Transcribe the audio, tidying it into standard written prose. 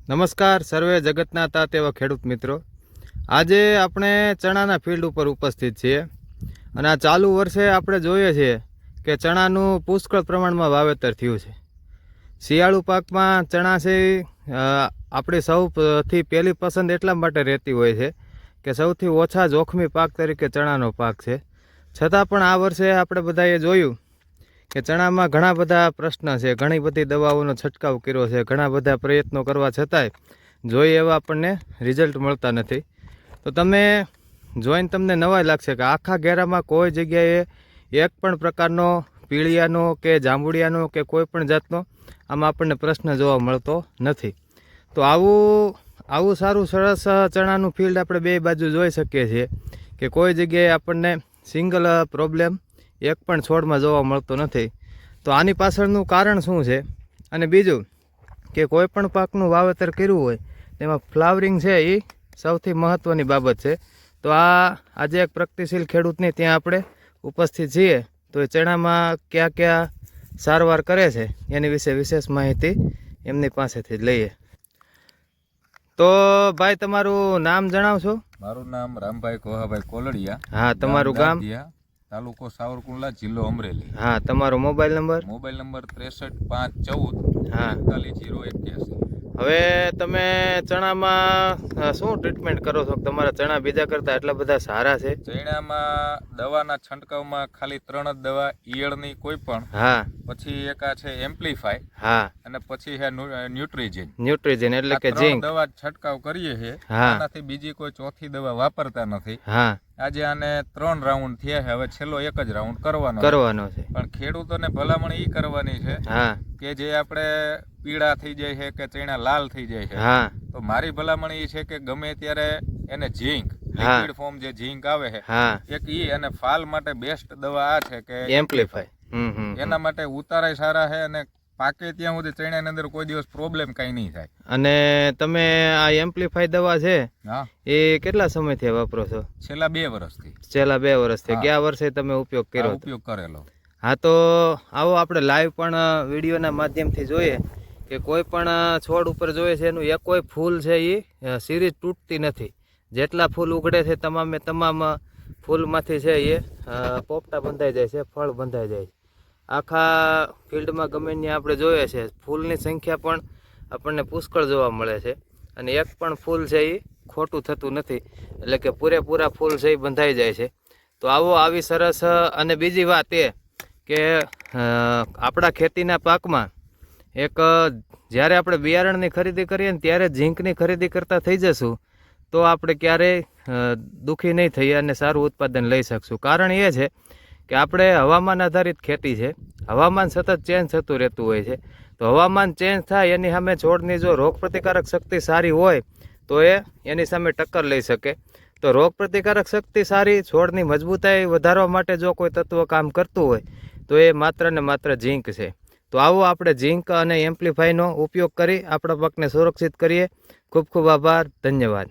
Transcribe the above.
નમસ્કાર સર્વે જગતના તાત એવા ખેડૂત મિત્રો, આજે આપણે ચણાના ફિલ્ડ ઉપર ઉપસ્થિત છીએ અને આ ચાલુ વર્ષે આપણે જોઈએ છીએ કે ચણાનું પુષ્કળ પ્રમાણમાં વાવેતર થયું છે. શિયાળુ પાકમાં ચણા છે આપણી સૌથી પહેલી પસંદ એટલા માટે રહેતી હોય છે કે સૌથી ઓછા જોખમી પાક તરીકે ચણાનો પાક છે. છતાં પણ આ વર્ષે આપણે બધાએ જોયું કે ચણામાં ઘણા બધા પ્રશ્ન છે, ઘણી બધી દવાઓનો છંટકાવ કર્યો છે, ઘણા બધા પ્રયત્નો કરવા છતાંય જોઈએ એવા આપણને રિઝલ્ટ મળતા નથી. તો તમે જોઈને તમને નવાઈ લાગશે કે આખા ઘેરામાં કોઈ જગ્યાએ એક પણ પ્રકારનો પીળિયાનો કે જાંબુડિયાનો કે કોઈ પણ જાતનો આમાં આપણને પ્રશ્ન જોવા મળતો નથી. તો આવું સારું સરસ ચણાનું ફિલ્ડ આપણે બે બાજુ જોઈ શકીએ છીએ કે કોઈ જગ્યાએ આપણને સિંગલ પ્રોબ્લેમ એક પણ છોડમાં જોવા મળતો નથી. તો આની પાછળનું કારણ શું છે? અને બીજું કે કોઈ પણ પાકનું વાવેતર કર્યું હોય તેમાં ફ્લાવરિંગ છે એ સૌથી મહત્ત્વની બાબત છે. તો આજે એક પ્રગતિશીલ ખેડૂતની ત્યાં આપણે ઉપસ્થિત છીએ. તો એ ચણામાં કયા કયા સારવાર કરે છે એની વિશે વિશેષ માહિતી એમની પાસેથી જ લઈએ. તો ભાઈ તમારું નામ જણાવશો? મારું નામ રામભાઈ કોહાભાઈ કોલડિયા. હા, તમારું ગામ? તાલુકો સાવરકુંડલા, જિલ્લો અમરેલી. હા, તમારો મોબાઈલ નંબર? Mobile number 63 514 4181. હવે તમે ચણામાં શું ટ્રીટમેન્ટ કરો છો? તમારા ચણા બીજા કરતા એટલા બધા સારા છે? ચણામાં દવાના છંટકાવમાં ખાલી 3 જ દવા, ઈયળની કોઈ પણ. હા. પછી એક આ છે એમ્પ્લીફાય. હા. અને પછી છે ન્યુટ્રીજન. ન્યુટ્રીજન એટલે કે ઝીંક. દવા છંટકાવ કરીએ છીએ. આનાથી બીજી કોઈ ચોથી દવા વાપરતા નથી. હા. આજે આને 3 રાઉન્ડ થયા છે, હવે છેલ્લો એક જ રાઉન્ડ કરવાનો છે. પણ ખેડૂતોને ભલામણ ઈ કરવાની છે કે જે આપણે પીળા થઈ જાય છે કે ચણા લાલ થઈ જાય છે, તો મારી ભલામણ એ છે કે ગમે ત્યારે એને ઝીંક, લિક્વિડ ફોર્મ જે ઝીંક આવે છે એક ઈ, અને ફાલ માટે બેસ્ટ દવા આ છે કે એમ્પ્લીફાય. એના માટે ઉતારાય સારા છે અને પાકે ત્યાં સુધી ચણાની અંદર કોઈ દિવસ પ્રોબ્લેમ કઈ નહીં થાય. અને તમે આ એમ્પ્લીફાય દવા છે એ કેટલા સમયથી વાપરો છો? છેલ્લા 2 વર્ષથી. છેલ્લા 2 વર્ષથી. ગયા વર્ષે તમે ઉપયોગ કરેલો? હા, તો આવો આપણે લાઈવ પણ વિડીયોના માધ્યમથી જોઈએ કે કોઈ પણ છોડ ઉપર જોઈએ છે એનું એક કોઈ ફૂલ છે એ સિરીઝ તૂટતી નથી. જેટલા ફૂલ ઉઘડે છે તમામે તમામ ફૂલમાંથી છે એ પોપટા બંધાઈ જાય છે, ફળ બંધાઈ જાય છે. આખા ફિલ્ડમાં ગમે ત્યાં આપણે જોઈએ છે ફૂલની સંખ્યા પણ આપણને પુષ્કળ જોવા મળે છે અને એક પણ ફૂલ છે એ ખોટું થતું નથી, એટલે કે પૂરેપૂરા ફૂલ છે એ બંધાઈ જાય છે. તો આવી સરસ. અને બીજી વાત એ કે આપણા ખેતીના પાકમાં એક જ્યારે આપણે બિયારણની ખરીદી કરીએ ને ત્યારે ઝીંકની ખરીદી કરતા થઈ જશું તો આપણે ક્યારેય દુઃખી નહીં થઈએ અને સારું ઉત્પાદન લઈ શકશું. કારણ એ છે કે આપણે હવામાન આધારિત ખેતી છે, હવામાન સતત ચેન્જ થતું રહેતું હોય છે. તો હવામાન ચેન્જ થાય એની સામે છોડની જો રોગ પ્રતિકારક શક્તિ સારી હોય તો એની સામે ટક્કર લઈ શકે. તો રોગ પ્રતિકારક શક્તિ સારી, છોડની મજબૂતાઈ વધારવા માટે જો કોઈ તત્વ કામ કરતું હોય તો એ માત્ર ને માત્ર ઝીંક છે. તો આવો આપણે ઝીંક અને એમ્પ્લીફાયનો ઉપયોગ કરી આપણા પાકને સુરક્ષિત કરીએ. ખૂબ ખૂબ આભાર, ધન્યવાદ.